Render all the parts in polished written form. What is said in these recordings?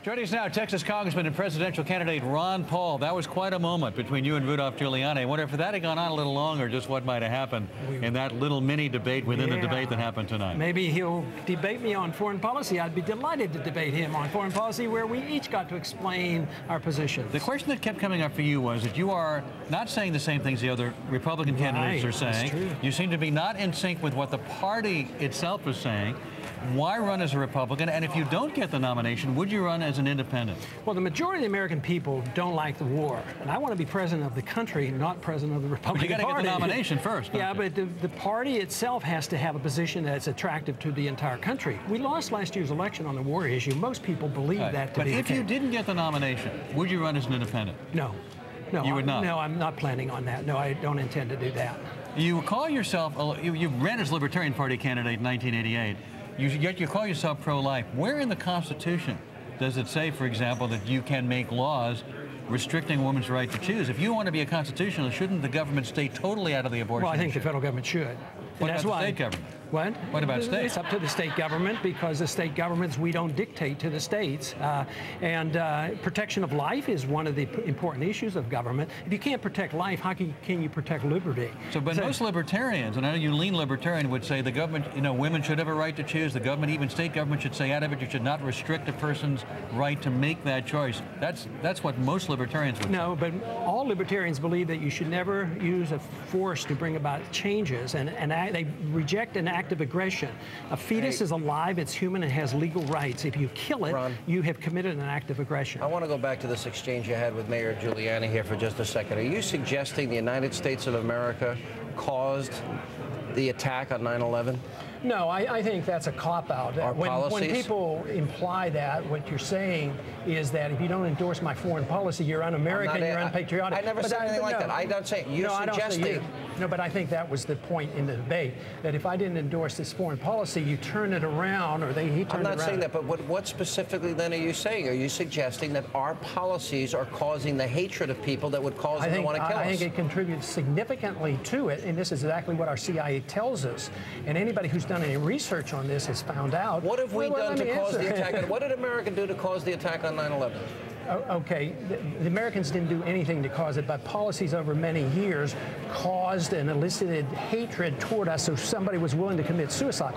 Joining us now, Texas Congressman and presidential candidate Ron Paul. That was quite a moment between you and Rudolph Giuliani. I wonder if that had gone on a little longer, just what might have happened in that little mini debate within the debate that happened tonight. Maybe he'll debate me on foreign policy. I'd be delighted to debate him on foreign policy, where we each got to explain our positions. The question that kept coming up for you was that you are not saying the same things the other Republican candidates are saying. That's true. You seem to be not in sync with what the party itself is saying. Why run as a Republican? And if you don't get the nomination, would you run as an independent? Well, the majority of the American people don't like the war. And I want to be president of the country, not president of the Republican Party. But you got to get the nomination first. Yeah, but the party itself has to have a position that's attractive to the entire country. We lost last year's election on the war issue. Most people believe that to be the case. But if you didn't get the nomination, would you run as an independent? No. No, you would not? No, I'm not planning on that. No, I don't intend to do that. You call yourself, you ran as Libertarian Party candidate in 1988. Yet you call yourself pro-life. Where in the Constitution does it say, for example, that you can make laws restricting a woman's right to choose? If you want to be a constitutionalist, shouldn't the government stay totally out of the abortion issue? Well, I think the federal government should. What about the state government? What? What about states? It's up to the state government, because the state governments, we don't dictate to the states. Protection of life is one of the important issues of government. If you can't protect life, how can you protect liberty? But most libertarians, and I know you lean libertarian, would say the government, women should have a right to choose. The government, even state government, should say out of it, you should not restrict a person's right to make that choice. That's what most libertarians would say. No, but all libertarians believe that you should never use a force to bring about changes, and they reject an act of aggression. A fetus is alive, it's human, and has legal rights. If you kill it, Ron, you have committed an act of aggression. I want to go back to this exchange you had with Mayor Giuliani here for just a second. Are you suggesting the United States of America caused the attack on 9/11? No, I think that's a cop-out. When people imply that, what you're saying is that if you don't endorse my foreign policy, you're un-American, you're unpatriotic. I never said anything like that. I don't say you're suggesting. No, but I think that was the point in the debate, that if I didn't endorse this foreign policy, you turn it around, or he turned it around. I'm not saying that, but what specifically then are you saying? Are you suggesting that our policies are causing the hatred of people that would cause them to want to kill us? I think it contributes significantly to it, and this is exactly what our CIA tells us. And anybody who's done any research on this has found out. What have we done to cause the attack? What did America do to cause the attack on 9/11? Okay, the Americans didn't do anything to cause it, but policies over many years caused and elicited hatred toward us, so somebody was willing to commit suicide.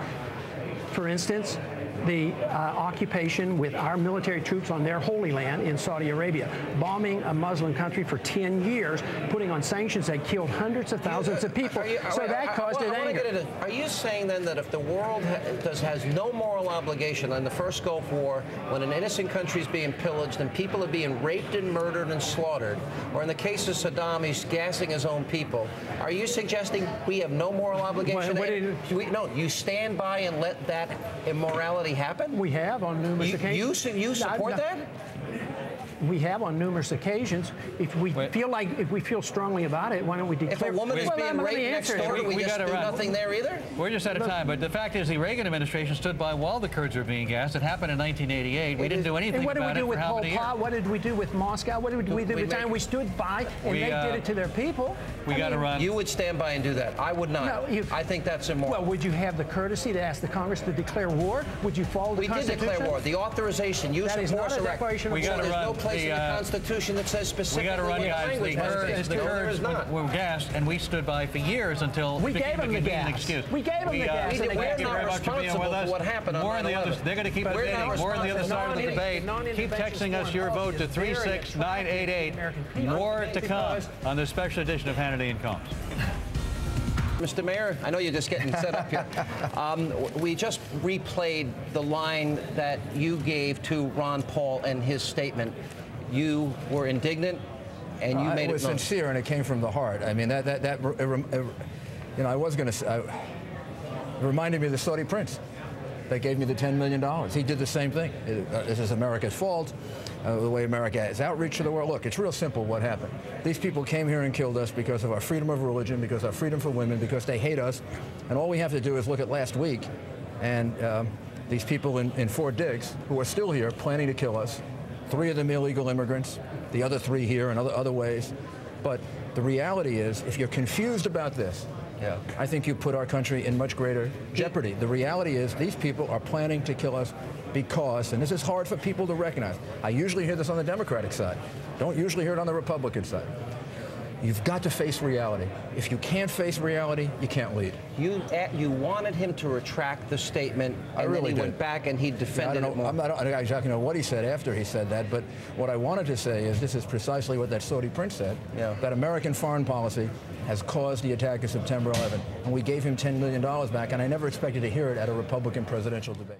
For instance, the occupation with our military troops on their holy land in Saudi Arabia, bombing a Muslim country for 10 years, putting on sanctions that killed hundreds of thousands of people. So that caused an anger. Are you saying then that if the world has no moral obligation in the first Gulf War, when an innocent country is being pillaged and people are being raped and murdered and slaughtered, or in the case of Saddam, he's gassing his own people, are you suggesting we have no moral obligation? No, you stand by and let that immorality happen? We have on numerous occasions. You support that? We have on numerous occasions. If we feel strongly about it, why don't we declare? If a woman is being raped next door, we just do nothing there either? We're just out of time, but the fact is the Reagan administration stood by while the Kurds were being gassed. It happened in 1988. We didn't do anything about it for how many years? What did we do with Moscow? What did we do with the time we stood by and they did it to their people? We got to run. You would stand by and do that. I would not. No, I think that's immoral. Well, would you have the courtesy to ask the Congress to declare war? Would you follow the Constitution? We did declare war. The authorization, use of force, declaration of war. There's no place in the Constitution that says specifically. We got to run, guys. The Kurds were gassed, and we stood by for years until we gave them the gas. Excuse. We gave them the gas. We're not responsible for what happened on 9/11. They're going to keep debating. More on the other side of the debate. Keep texting us your vote to 36988. More to come on this special edition of Hannity and Combs. Mr. Mayor, I know you're just getting set up here. We just replayed the line that you gave to Ron Paul and his statement. You were indignant, and you made it known. It was sincere, and it came from the heart. I mean, I was going to say, it reminded me of the Saudi prince that gave me the $10 million. He did the same thing. This is America's fault. The way America has outreach to the world. Look, it's real simple what happened. These people came here and killed us because of our freedom of religion, because of our freedom for women, because they hate us. And all we have to do is look at last week, and these people in Fort Dix, who are still here planning to kill us, 3 of them illegal immigrants, the other 3 here in other ways. But the reality is, if you're confused about this, Yeah. I think you put our country in much greater jeopardy. The reality is these people are planning to kill us because, and this is hard for people to recognize, I usually hear this on the Democratic side, don't usually hear it on the Republican side. You've got to face reality. If you can't face reality, you can't lead. You wanted him to retract the statement, and then he went back and he defended it more. I don't exactly know what he said after he said that, but what I wanted to say is this is precisely what that Saudi prince said, that American foreign policy has caused the attack of September 11, and we gave him $10 million back, and I never expected to hear it at a Republican presidential debate.